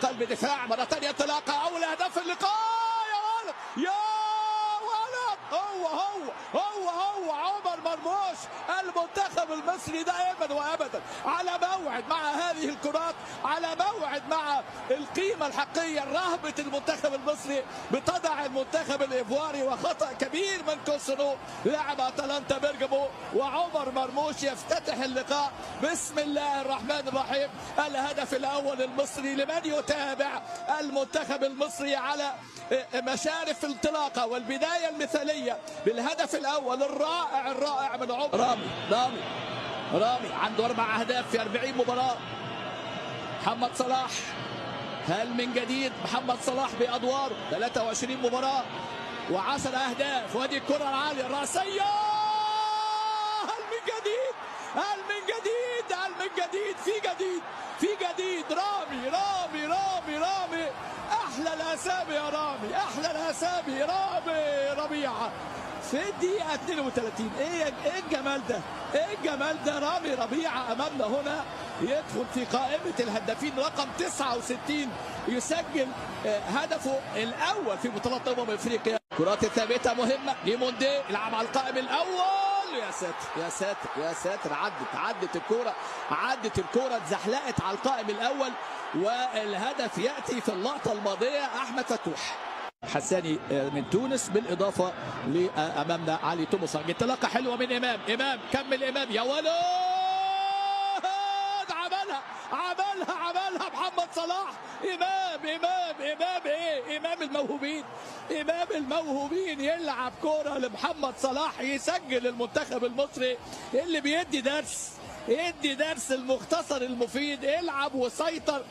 قلب دفاع مرة ثانية، انطلاقة أول أهداف اللقاء. يا ولد يا ولد، هو عمر مرموش. المنتخب المصري دائما وابدا على موعد مع هذه الكرات، على موعد مع القيمه الحقيقيه. رهبه المنتخب المصري بتضع المنتخب الايفواري، وخطا كبير من كوسونو لاعب اتلانتا بيرجامو، وعمر مرموش يفتتح اللقاء. بسم الله الرحمن الرحيم. الهدف الاول المصري لمن يتابع المنتخب المصري على مشارف الانطلاقه والبدايه المثاليه بالهدف الاول الرائع من عمر. رامي عنده 4 أهداف في 40 مباراة. محمد صلاح، هل من جديد محمد صلاح بأدواره؟ 23 مباراة و10 أهداف. وادي الكرة العالية الرأسية. هل من جديد في جديد. رامي. أحلى الأسامي يا رامي، أحلى الأسامي. رامي ربيعة في الدقيقة 32. ايه الجمال ده. رامي ربيعة امامنا هنا يدخل في قائمة الهدافين رقم 69، يسجل هدفه الاول في بطولة افريقيا. كرات الثابتة مهمة. ليموندي يلعب على القائم الاول. يا ساتر عدت الكرة اتزحلقت على القائم الاول، والهدف يأتي في اللقطة الماضية. احمد فتوح حساني من تونس، بالاضافه لامامنا علي توموسانج. انطلاقه حلوه من امام كمل يا ولد. عملها محمد صلاح. امام الموهوبين يلعب كوره لمحمد صلاح، يسجل المنتخب المصري اللي بيدي درس المختصر المفيد. العب وسيطر